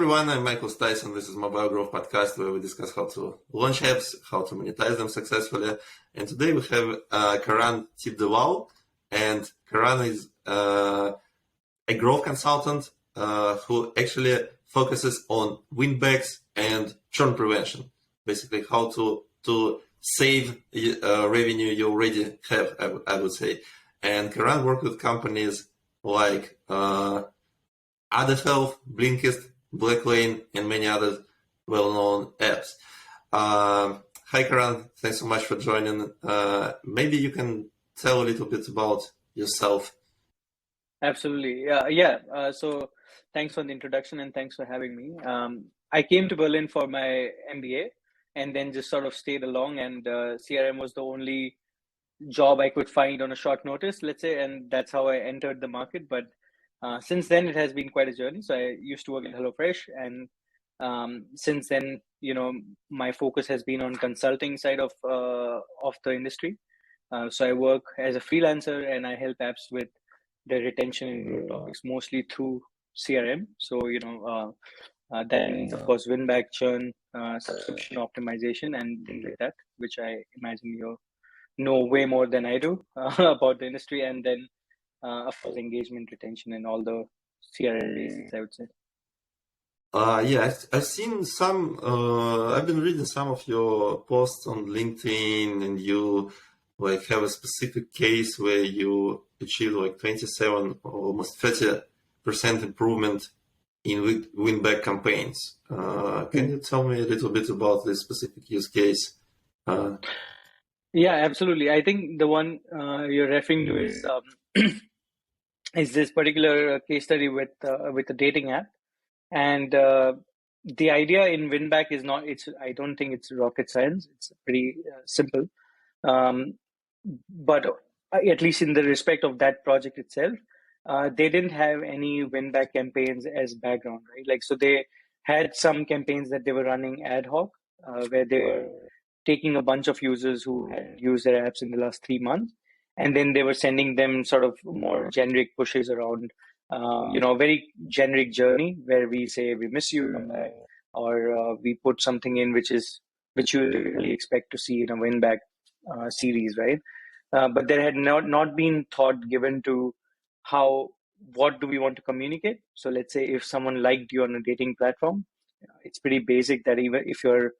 everyone, I'm Michael Tyson. This is Mobile Growth Podcast where we discuss how to launch apps, how to monetize them successfully. And today we have Karan Tibdewal. And Karan is a growth consultant who actually focuses on winbacks and churn prevention. Basically, how to save revenue you already have, I would say. And Karan worked with companies like Other Health, Blinkist, Blacklane, and many other well-known apps. Hi, Karan. Thanks so much for joining. Maybe you can tell a little bit about yourself. Absolutely. So thanks for the introduction and thanks for having me. I came to Berlin for my MBA and then just sort of stayed along, and CRM was the only job I could find on a short notice, let's say, and that's how I entered the market. But since then, it has been quite a journey. So I used to work at HelloFresh, and since then, my focus has been on consulting side of the industry. So I work as a freelancer and I help apps with the retention and growth topics, mostly through CRM. So that means, of course, win-back, churn, subscription optimization, and things like that, which I imagine you know way more than I do about the industry. And then, of course, engagement, retention, and all the CRM basics, I would say. I've seen some, I've been reading some of your posts on LinkedIn, and you have a specific case where you achieved 27 or almost 30% improvement in win-back campaigns. Can you tell me a little bit about this specific use case? Yeah, absolutely. I think the one you're referring to is this particular case study with a dating app, and the idea in winback is not. I don't think it's rocket science. It's pretty simple, but at least in the respect of that project itself, they didn't have any winback campaigns as background, right? So they had some campaigns that they were running ad hoc, where they were taking a bunch of users who had used their apps in the last 3 months, and then they were sending them sort of more generic pushes around, a very generic journey where we say we miss you, come back, or we put something in which you really expect to see in a win-back series, right? But there had not been thought given to what do we want to communicate. So let's say if someone liked you on a dating platform, it's pretty basic that even if you're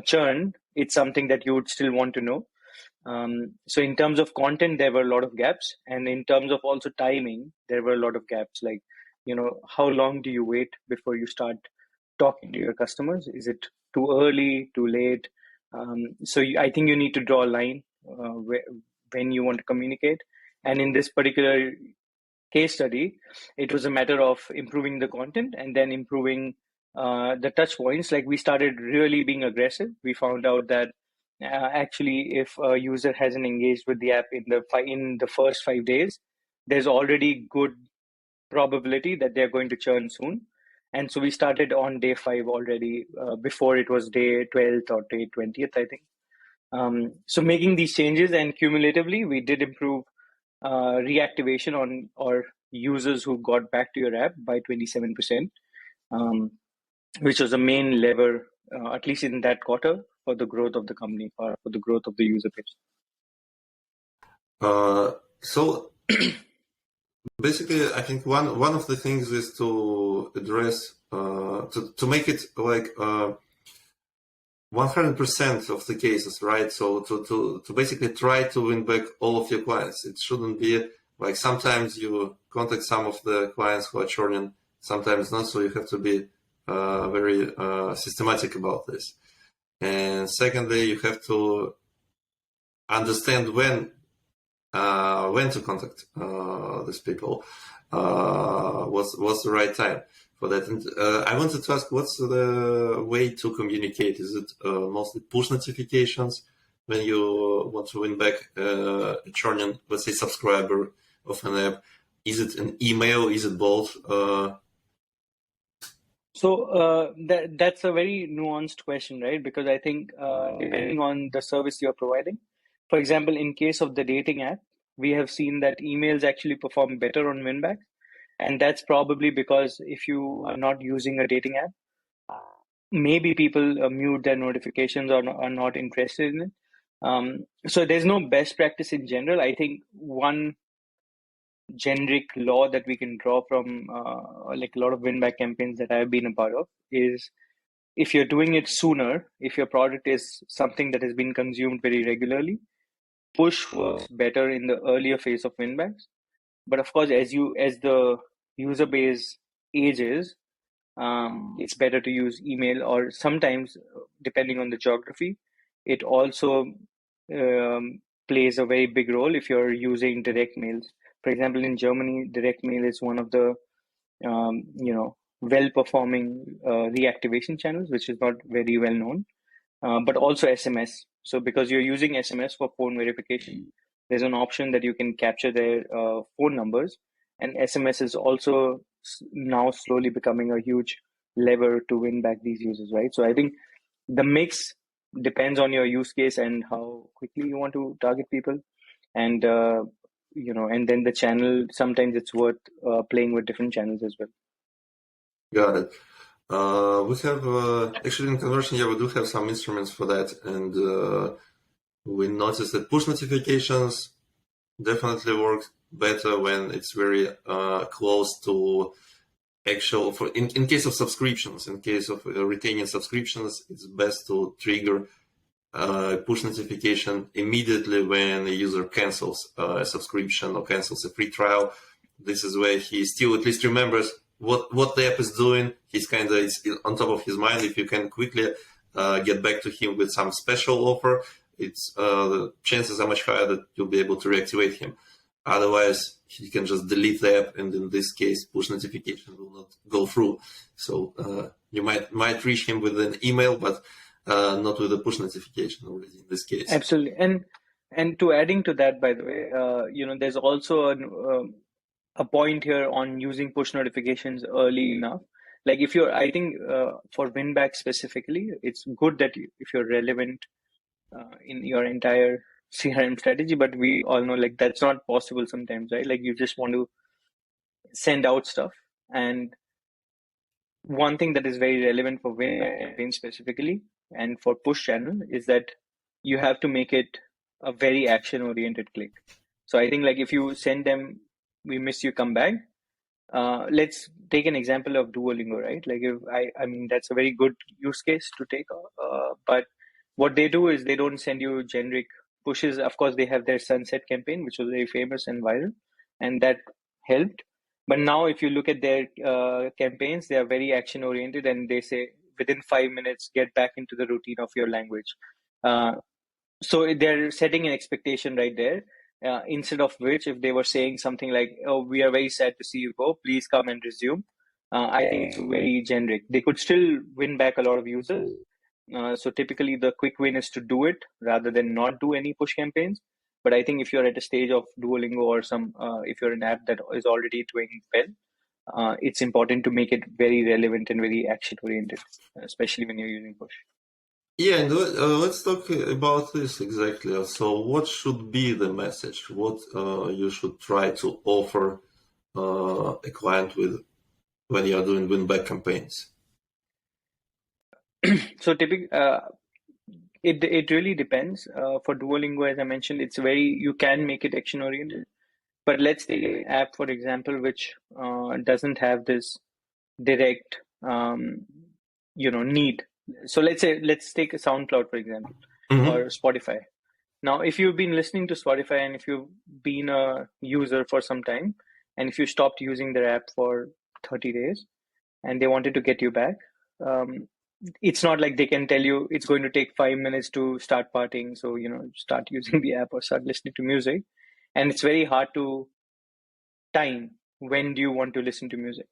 churned, it's something that you would still want to know. So in terms of content, there were a lot of gaps, and in terms of also timing, there were a lot of gaps. How long do you wait before you start talking to your customers? Is it too early, too late? So I think you need to draw a line when you want to communicate. And in this particular case study, it was a matter of improving the content and then improving the touch points. We started really being aggressive. We found out that actually, if a user hasn't engaged with the app in the first 5 days, there's already good probability that they're going to churn soon. And so we started on day 5 already, before it was day 12th or day 20th, I think. So making these changes, and cumulatively, we did improve reactivation on or users who got back to your app by 27%, which was a main lever, at least in that quarter, for the growth of the company, or for the growth of the user base. So basically, I think one of the things is to address, to make it 100% of the cases, right? So to basically try to win back all of your clients. It shouldn't be sometimes you contact some of the clients who are churning, sometimes not. So you have to be very systematic about this. And secondly, you have to understand when to contact these people. What's the right time for that? And I wanted to ask, what's the way to communicate? Is it mostly push notifications when you want to win back a churning, let's say, subscriber of an app? Is it an email? Is it both? So that's a very nuanced question, right? Because I think depending on the service you're providing, for example, in case of the dating app, we have seen that emails actually perform better on winback, And that's probably because if you are not using a dating app, maybe people mute their notifications or are not interested in it. So there's no best practice in general. I think one generic law that we can draw from like a lot of win back campaigns that I've been a part of is if you're doing it sooner, if your product is something that has been consumed very regularly, push works better in the earlier phase of win backs. But of course, as the user base ages, it's better to use email, or sometimes, depending on the geography, it also plays a very big role if you're using direct mails. For example, in Germany, direct mail is one of the well-performing reactivation channels, which is not very well known, but also SMS. So because you're using SMS for phone verification, there's an option that you can capture their phone numbers, and SMS is also now slowly becoming a huge lever to win back these users, right? So I think the mix depends on your use case and how quickly you want to target people, and and then the channel. Sometimes it's worth playing with different channels as well. Got it. We have actually in conversion, we do have some instruments for that, and we noticed that push notifications definitely work better when it's very close to actual. In case of subscriptions, in case of retaining subscriptions, it's best to trigger push notification immediately when a user cancels a subscription or cancels a free trial. This is where he still at least remembers what the app is doing. He's kind of on top of his mind. If you can quickly get back to him with some special offer, the chances are much higher that you'll be able to reactivate him. Otherwise, he can just delete the app, and in this case, push notification will not go through. So you might reach him with an email, but not with a push notification already in this case. Absolutely, and to adding to that, by the way, there's also a point here on using push notifications early enough. Like I think for winback specifically, it's good that if you're relevant in your entire CRM strategy, but we all know like that's not possible sometimes, right? Like you just want to send out stuff. And one thing that is very relevant for winback campaigns specifically and for push channel is that you have to make it a very action oriented click. So I think like if you send them, we miss you, come back. Let's take an example of Duolingo, right? Like if I mean, that's a very good use case to take. But what they do is they don't send you generic pushes. Of course, they have their sunset campaign, which was very famous and viral, and that helped. But now, if you look at their campaigns, they are very action oriented, and they say within 5 minutes, get back into the routine of your language. So they're setting an expectation right there. Instead of which, if they were saying something like, "Oh, we are very sad to see you go. Please come and resume," I think it's very generic. They could still win back a lot of users. So typically, the quick win is to do it rather than not do any push campaigns. But I think if you're at a stage of Duolingo or if you're an app that is already doing well, it's important to make it very relevant and very action oriented, especially when you're using push. Yeah, and let's talk about this exactly. So, what should be the message? What you should try to offer a client with when you are doing win-back campaigns? So, typically, it really depends. For Duolingo, as I mentioned, you can make it action oriented. But let's take an app, for example, which doesn't have this direct, need. So let's take a SoundCloud, for example, or Spotify. Now, if you've been listening to Spotify and if you've been a user for some time, and if you stopped using their app for 30 days and they wanted to get you back, it's not like they can tell you it's going to take 5 minutes to start partying. So, start using the app or start listening to music. And it's very hard to time when do you want to listen to music.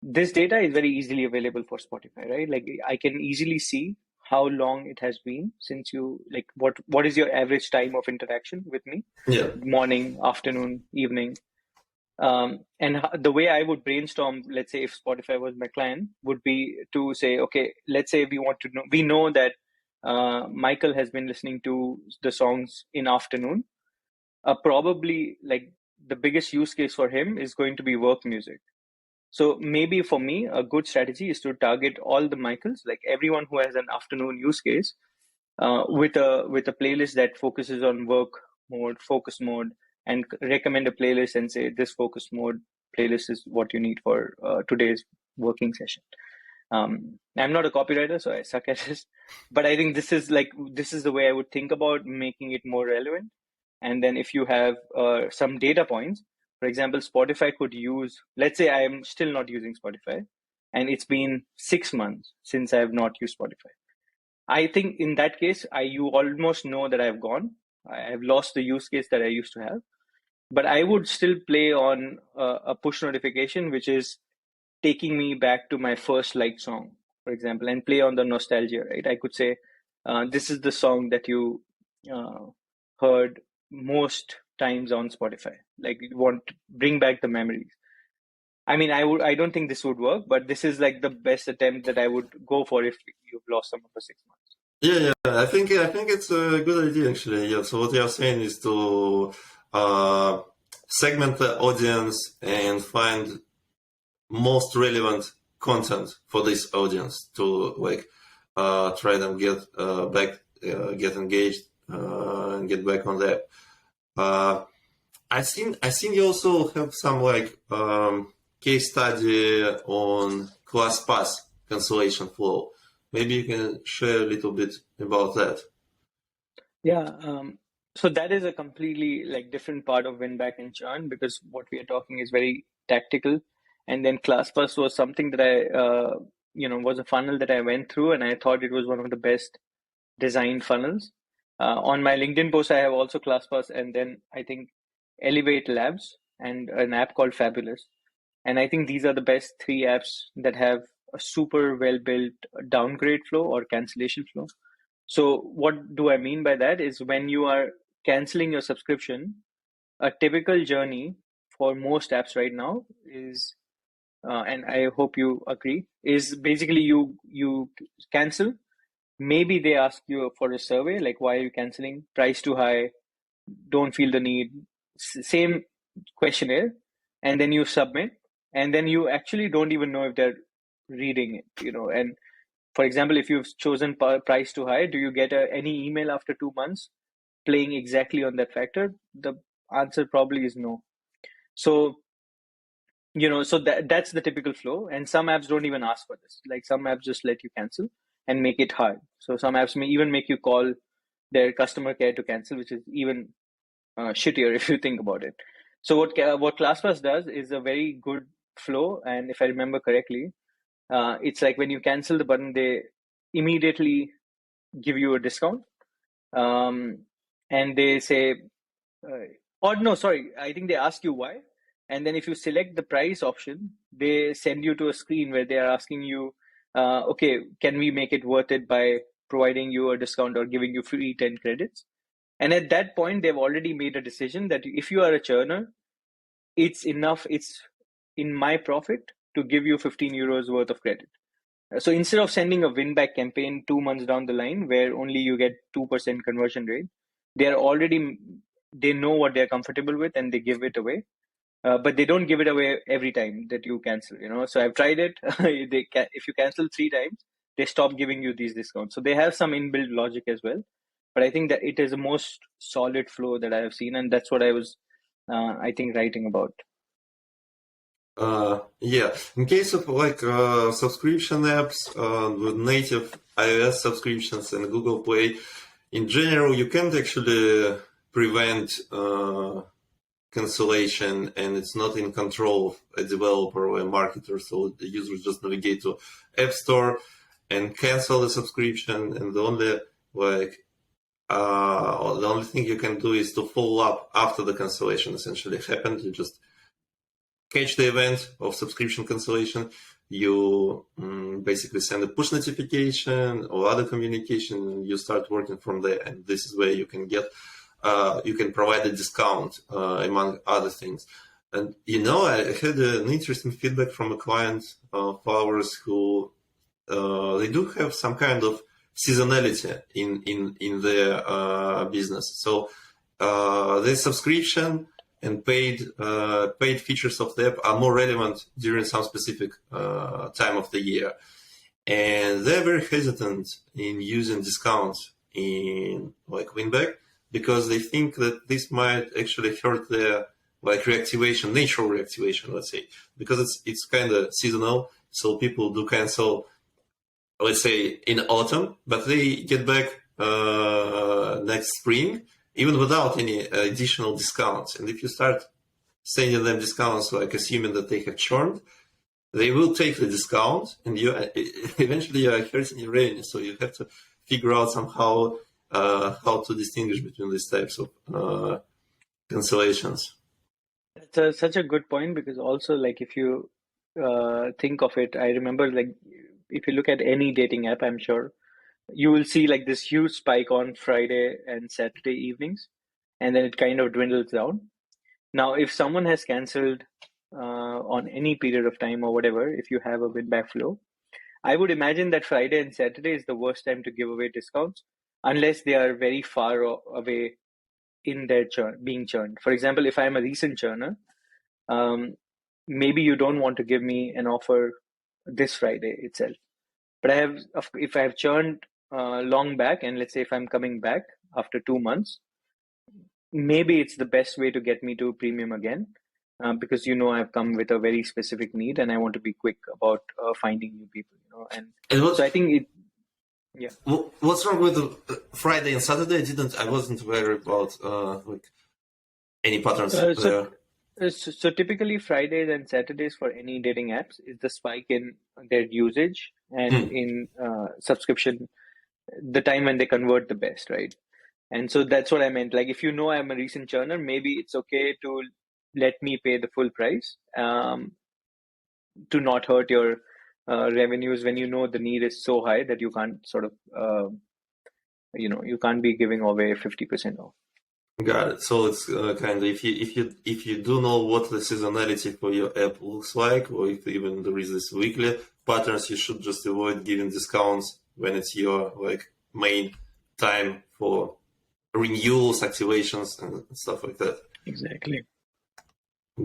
This data is very easily available for Spotify, right? Like I can easily see how long it has been since you, like what is your average time of interaction with me? Yeah. Morning, afternoon, evening. And the way I would brainstorm, let's say if Spotify was my client, would be to say, okay, let's say we know that Michael has been listening to the songs in afternoon. Probably like the biggest use case for him is going to be work music. So maybe for me, a good strategy is to target all the Michaels, like everyone who has an afternoon use case, with a playlist that focuses on work mode, focus mode, and recommend a playlist and say this focus mode playlist is what you need for today's working session. I'm not a copywriter, so I suck at this, but I think this is the way I would think about making it more relevant. And then if you have some data points, for example, Spotify could use, let's say I am still not using Spotify, and it's been 6 months since I have not used Spotify. I think in that case, you almost know that I've gone. I have lost the use case that I used to have, but I would still play on a push notification, which is taking me back to my first liked song, for example, and play on the nostalgia, right? I could say, this is the song that you heard most times on Spotify. Like, you want to bring back the memories. I mean, I don't think this would work, but this is like the best attempt that I would go for if you've lost someone for 6 months. Yeah. I think it's a good idea actually. Yeah. So what you're saying is to segment the audience and find most relevant content for this audience to try them get back, get engaged, and get back on that. I think you also have some case study on ClassPass cancellation flow. Maybe you can share a little bit about that. Yeah. So that is a completely different part of win back and churn, because what we are talking is very tactical. And then ClassPass was something that I, was a funnel that I went through, and I thought it was one of the best designed funnels. On my LinkedIn post, I have also ClassPass, and then I think Elevate Labs and an app called Fabulous. And I think these are the best 3 apps that have a super well-built downgrade flow or cancellation flow. So what do I mean by that is, when you are canceling your subscription, a typical journey for most apps right now is, and I hope you agree, is basically you cancel. Maybe they ask you for a survey, like, why are you canceling? Price too high, don't feel the need. Same questionnaire, and then you submit, and then you actually don't even know if they're reading it, and for example, if you've chosen price too high, do you get any email after 2 months playing exactly on that factor? The answer probably is no. So, so that's the typical flow. And some apps don't even ask for this. Like, some apps just let you cancel and make it hard. So some apps may even make you call their customer care to cancel, which is even shittier if you think about it. So what ClassPass does is a very good flow. And if I remember correctly, it's like when you cancel the button, they immediately give you a discount. And they say, I think they ask you why. And then if you select the price option, they send you to a screen where they are asking you, okay, can we make it worth it by providing you a discount or giving you free 10 credits? And at that point, they've already made a decision that if you are a churner, it's in my profit to give you 15 euros worth of credit. So instead of sending a win back campaign 2 months down the line where only you get 2% conversion rate, they know what they're comfortable with and they give it away. But they don't give it away every time that you cancel, So I've tried it. If you cancel 3 times, they stop giving you these discounts. So they have some inbuilt logic as well. But I think that it is the most solid flow that I have seen, and that's what I was, I think, writing about. Yeah, in case of subscription apps with native iOS subscriptions and Google Play, in general, you can't actually prevent cancellation, and it's not in control of a developer or a marketer. So the users just navigate to App Store and cancel the subscription, and the only thing you can do is to follow up after the cancellation essentially happened. You just catch the event of subscription cancellation. You basically send a push notification or other communication. You start working from there, and this is where you can get, you can provide a discount among other things. And I had an interesting feedback from a client of ours who they do have some kind of seasonality in their business. So the subscription and paid features of the app are more relevant during some specific time of the year. And they're very hesitant in using discounts in like winback because they think that this might actually hurt their like reactivation, natural reactivation, let's say, because it's kind of seasonal. So people do cancel, let's say, in autumn, but they get back next spring, even without any additional discounts. And if you start sending them discounts, like assuming that they have churned, they will take the discount, and you eventually are hurting your revenue. So you have to figure out somehow how to distinguish between these types of cancellations. That's such a good point, because also, like, if you think of it, I remember, like, if you look at any dating app, I'm sure you will see like this huge spike on Friday and Saturday evenings, and then it kind of dwindles down. Now, if someone has canceled on any period of time or whatever, if you have a win-back flow, I would imagine that Friday and Saturday is the worst time to give away discounts unless they are very far away in their being churned. For example, if I'm a recent churner, maybe you don't want to give me an offer this Friday itself. But if I have churned long back, and let's say if I'm coming back after 2 months, maybe it's the best way to get me to premium again, because I've come with a very specific need and I want to be quick about finding new people. So I think yeah. What's wrong with Friday and Saturday? I wasn't aware about like any patterns there. So typically Fridays and Saturdays for any dating apps is the spike in their usage and in subscription, the time when they convert the best, right? And so that's what I meant. Like, if I'm a recent churner, maybe it's okay to let me pay the full price to not hurt your revenues when the need is so high that you can't sort of, you can't be giving away 50% off. Got it. So it's kind of if you do know what the seasonality for your app looks like, or if even there is this weekly patterns, you should just avoid giving discounts when it's your like main time for renewals, activations, and stuff like that. Exactly.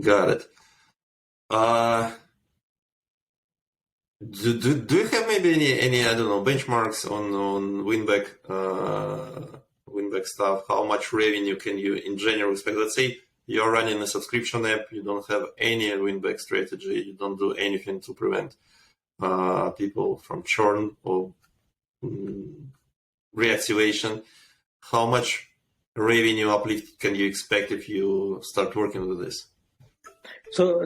Got it. Do you have maybe any I don't know benchmarks on winback stuff? How much revenue can you in general expect? Let's say you're running a subscription app, you don't have any winback strategy, you don't do anything to prevent people from churn or reactivation. How much revenue uplift can you expect if you start working with this? So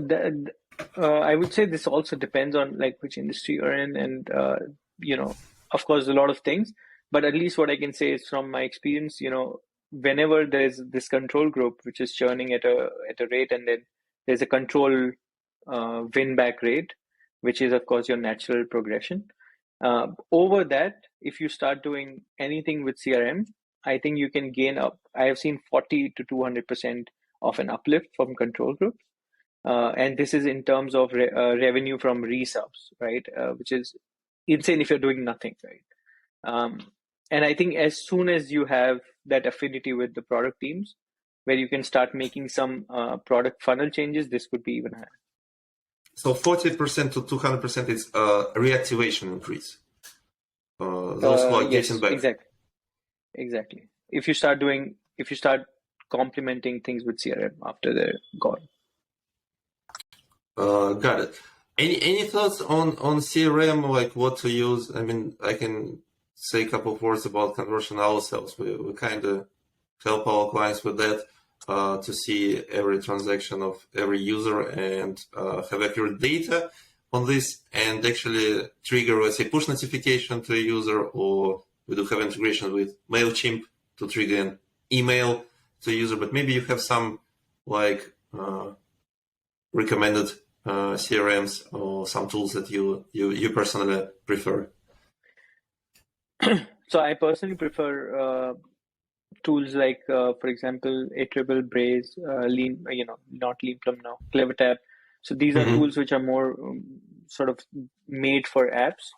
I would say this also depends on like which industry you're in, and of course a lot of things. But at least what I can say is from my experience, whenever there's this control group which is churning at a rate, and then there's a control win back rate, which is of course your natural progression. Over that, if you start doing anything with CRM, I think you can gain up. I have seen 40 to 200% of an uplift from control groups. And this is in terms of revenue from resubs, right? Which is insane if you're doing nothing, right? And I think as soon as you have that affinity with the product teams, where you can start making some product funnel changes, this could be even higher. So 40% to 200% is reactivation increase. Those who are getting back. Exactly. If you start complementing things with CRM after they're gone. Got it. Any thoughts on CRM, like what to use? I mean, I can say a couple of words about conversion ourselves. We kind of help our clients with that to see every transaction of every user and have accurate data on this, and actually trigger, let's say, push notification to a user, or we do have integration with MailChimp to trigger an email to a user. But maybe you have some like recommended CRMs or some tools that you personally prefer. So I personally prefer tools like, for example, Atrible, Braze, Lean, not Leanplum now, CleverTap. So these are tools which are more sort of made for apps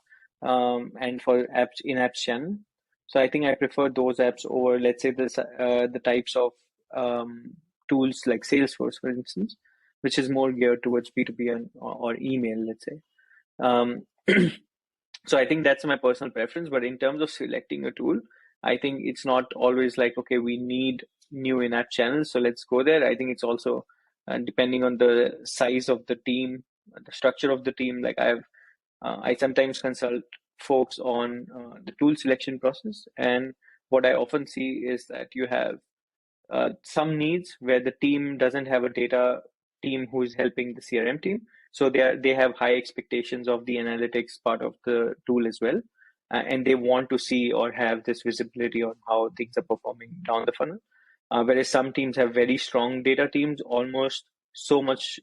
and for apps in-app channel. So I think I prefer those apps over, let's say, the types of tools like Salesforce, for instance, which is more geared towards B2B or email, let's say. So I think that's my personal preference. But in terms of selecting a tool, I think it's not always like, okay, we need new in-app channels, so let's go there. I think it's also depending on the size of the team, the structure of the team. Like I sometimes consult folks on the tool selection process, and what I often see is that you have some needs where the team doesn't have a data team who is helping the CRM team, so they have high expectations of the analytics part of the tool as well, and they want to see or have this visibility on how things are performing down the funnel. Whereas some teams have very strong data teams, almost so much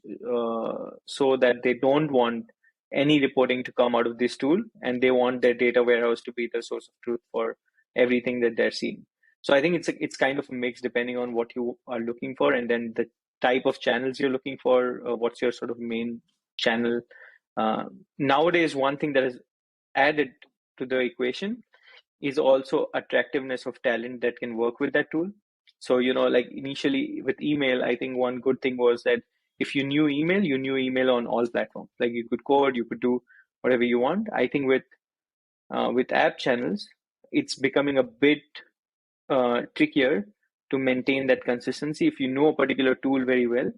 so that they don't want any reporting to come out of this tool, and they want their data warehouse to be the source of truth for everything that they're seeing. So I think it's kind of a mix depending on what you are looking for, and then the type of channels you're looking for. What's your sort of main channel? Nowadays, one thing that is added to the equation is also attractiveness of talent that can work with that tool. So, like initially with email, I think one good thing was that if you knew email, you knew email on all platforms. Like you could code, you could do whatever you want. I think with app channels, it's becoming a bit trickier to maintain that consistency. If you know a particular tool very well,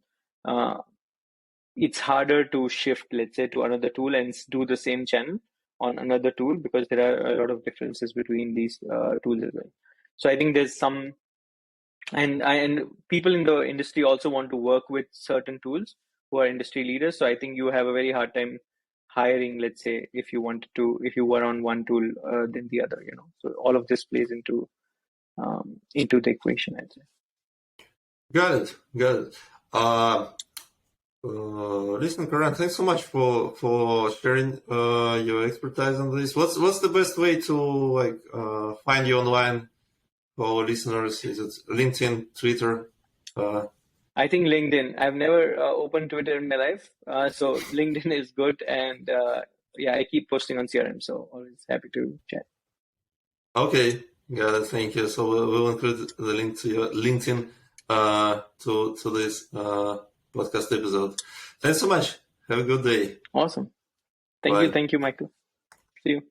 it's harder to shift, let's say, to another tool and do the same channel on another tool, because there are a lot of differences between these tools as well. So I think there's some, and people in the industry also want to work with certain tools who are industry leaders. So I think you have a very hard time hiring, let's say, if you were on one tool than the other, So all of this plays into the equation, I'd say. Got it. Listen, Karan, thanks so much for sharing your expertise on this. What's the best way to find you online for our listeners? Is it LinkedIn, Twitter? I think LinkedIn. I've never opened Twitter in my life, so LinkedIn is good, and I keep posting on CRM, so always happy to chat. Okay, got it. Thank you. So we'll include the link to your LinkedIn to this podcast episode. Thanks so much. Have a good day. Awesome. Bye. Thank you, Michael. See you.